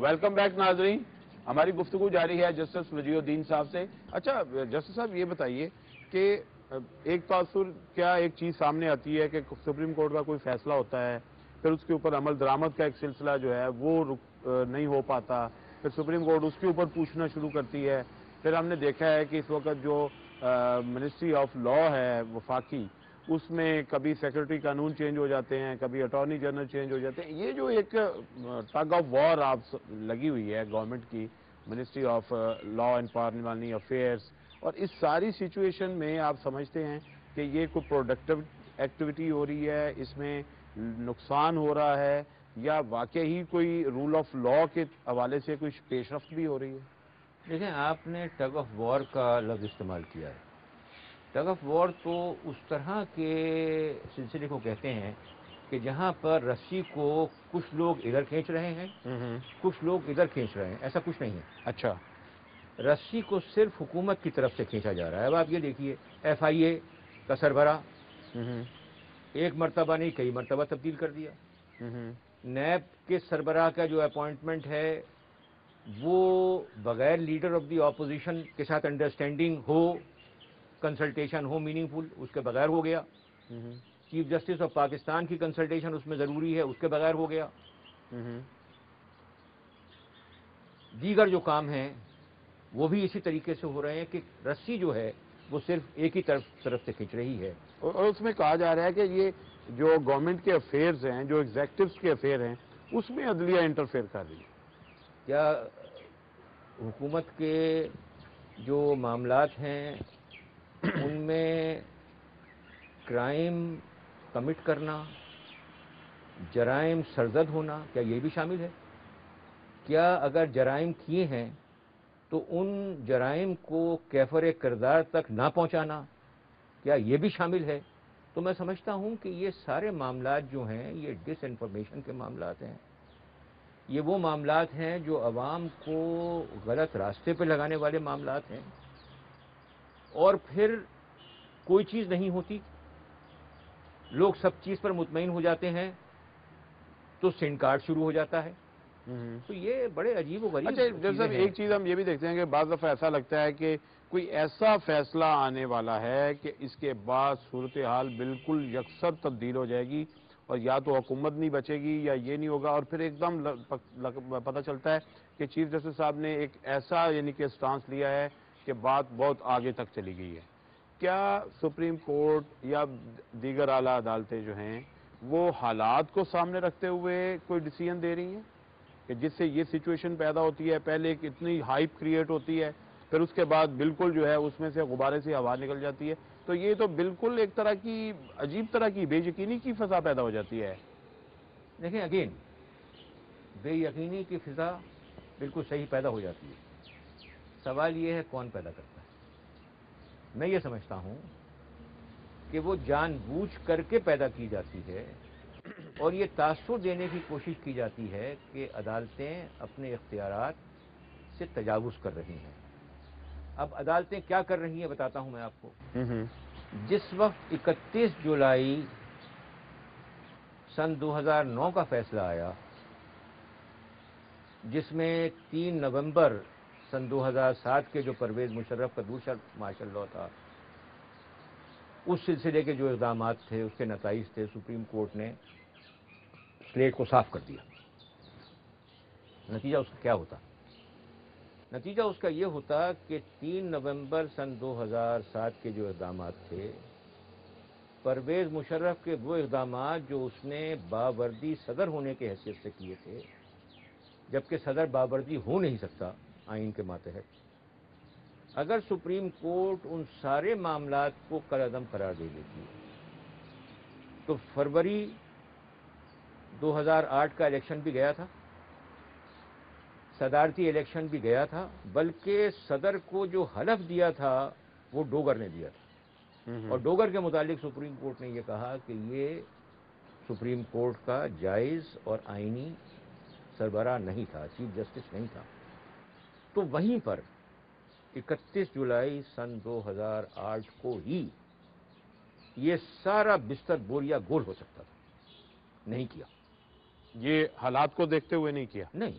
Welcome back ناظرین. ہماری گفتگو جاری ہے جسٹس وجیہ الدین صاحب سے. اچھا جسٹس صاحب یہ بتائیے کہ ایک تاثر کیا ایک چیز سامنے آتی ہے کہ سپریم کورٹ کا کوئی فیصلہ ہوتا ہے، پھر اس کے اوپر عمل درآمد کا ایک سلسلہ جو ہے وہ نہیں ہو پاتا، پھر سپریم کورٹ اس کے اوپر پوچھنا شروع کرتی ہے. پھر ہم نے دیکھا ہے کہ اس وقت جو منسٹری آف لا ہے وفاقی، اس میں کبھی سیکرٹری قانون چینج ہو جاتے ہیں، کبھی اٹارنی جنرل چینج ہو جاتے ہیں. یہ جو ایک ٹگ آف وار آپ لگی ہوئی ہے گورنمنٹ کی، منسٹری آف لا اینڈ پارلیمانی افیئرس، اور اس ساری سچویشن میں آپ سمجھتے ہیں کہ یہ کوئی پروڈکٹیو ایکٹیویٹی ہو رہی ہے، اس میں نقصان ہو رہا ہے، یا واقعی کوئی رول آف لا کے حوالے سے کوئی پیش رفت بھی ہو رہی ہے؟ دیکھیں، آپ نے ٹگ آف وار کا لفظ استعمال کیا ہے. ٹگ آف وار تو اس طرح کے سلسلے کو کہتے ہیں کہ جہاں پر رسی کو کچھ لوگ ادھر کھینچ رہے ہیں، کچھ لوگ ادھر کھینچ رہے ہیں. ایسا کچھ نہیں ہے. اچھا. رسی کو صرف حکومت کی طرف سے کھینچا جا رہا ہے. اب آپ یہ دیکھیے، ایف آئی اے کا سربراہ ایک مرتبہ نہیں کئی مرتبہ تبدیل کر دیا. نیب کے سربراہ کا جو اپوائنٹمنٹ ہے وہ بغیر لیڈر آف دی اپوزیشن کے ساتھ انڈرسٹینڈنگ ہو، کنسلٹیشن ہو میننگ فل، اس کے بغیر ہو گیا. چیف جسٹس آف پاکستان کی کنسلٹیشن اس میں ضروری ہے، اس کے بغیر ہو گیا. دیگر جو کام ہیں وہ بھی اسی طریقے سے ہو رہے ہیں کہ رسی جو ہے وہ صرف ایک ہی طرف سے کھینچ رہی ہے. اور اس میں کہا جا رہا ہے کہ یہ جو گورنمنٹ کے افیئرز ہیں، جو ایگزیکٹوز کے افیئر ہیں، اس میں عدلیہ انٹرفیئر کر رہی ہے. کیا حکومت کے جو معاملات ہیں ان میں کرائم کمٹ کرنا، جرائم سرزد ہونا، کیا یہ بھی شامل ہے؟ کیا اگر جرائم کیے ہیں تو ان جرائم کو کیفر کردار تک نہ پہنچانا، کیا یہ بھی شامل ہے؟ تو میں سمجھتا ہوں کہ یہ سارے معاملات جو ہیں یہ ڈس انفارمیشن کے معاملات ہیں. یہ وہ معاملات ہیں جو عوام کو غلط راستے پہ لگانے والے معاملات ہیں. اور پھر کوئی چیز نہیں ہوتی، لوگ سب چیز پر مطمئن ہو جاتے ہیں تو سین کارڈ شروع ہو جاتا ہے. تو یہ بڑے عجیب و غریب اچھا چیزیں جب ہیں. ایک چیز ہم یہ بھی دیکھتے ہیں کہ بعض دفعہ ایسا لگتا ہے کہ کوئی ایسا فیصلہ آنے والا ہے کہ اس کے بعد صورتحال بالکل یکسر تبدیل ہو جائے گی، اور یا تو حکومت نہیں بچے گی یا یہ نہیں ہوگا، اور پھر ایک دم پتہ چلتا ہے کہ چیف جسٹس صاحب نے ایک ایسا یعنی کہ سٹانس لیا ہے کہ بات بہت آگے تک چلی گئی ہے. کیا سپریم کورٹ یا دیگر اعلیٰ عدالتیں جو ہیں وہ حالات کو سامنے رکھتے ہوئے کوئی ڈیسیژن دے رہی ہیں کہ جس سے یہ سچویشن پیدا ہوتی ہے؟ پہلے ایک اتنی ہائپ کریٹ ہوتی ہے، پھر اس کے بعد بالکل جو ہے اس میں سے غبارے سے ہوا نکل جاتی ہے. تو یہ تو بالکل ایک طرح کی عجیب طرح کی بے یقینی کی فضا پیدا ہو جاتی ہے. دیکھیں، اگین بے یقینی کی فضا بالکل صحیح پیدا ہو جاتی ہے. سوال یہ ہے کون پیدا کرتا ہے. میں یہ سمجھتا ہوں کہ وہ جان بوجھ کر کے پیدا کی جاتی ہے، اور یہ تاثر دینے کی کوشش کی جاتی ہے کہ عدالتیں اپنے اختیارات سے تجاوز کر رہی ہیں. اب عدالتیں کیا کر رہی ہیں بتاتا ہوں میں آپ کو. جس وقت 31 جولائی سن 2009 کا فیصلہ آیا، جس میں 3 نومبر سن 2007 کے جو پرویز مشرف کا دوسرا مارشل لا تھا، اس سلسلے کے جو اقدامات تھے، اس کے نتائج تھے، سپریم کورٹ نے سلیٹ کو صاف کر دیا. نتیجہ اس کا کیا ہوتا؟ نتیجہ اس کا یہ ہوتا کہ 3 نومبر سن 2007 کے جو اقدامات تھے، پرویز مشرف کے وہ اقدامات جو اس نے باوردی صدر ہونے کے حیثیت سے کیے تھے، جبکہ صدر باوردی ہو نہیں سکتا آئین کے ماتحت، اگر سپریم کورٹ ان سارے معاملات کو کالعدم قرار دے دیتی تو فروری 2008 کا الیکشن بھی گیا تھا، صدارتی الیکشن بھی گیا تھا، بلکہ صدر کو جو حلف دیا تھا وہ ڈوگر نے دیا تھا. اور ڈوگر کے متعلق سپریم کورٹ نے یہ کہا کہ یہ سپریم کورٹ کا جائز اور آئینی سربراہ نہیں تھا، چیف جسٹس نہیں تھا. تو وہیں پر 31 جولائی سن 2008 کو ہی یہ سارا بستر بوریا گول ہو سکتا تھا. نہیں کیا. یہ حالات کو دیکھتے ہوئے نہیں کیا. نہیں.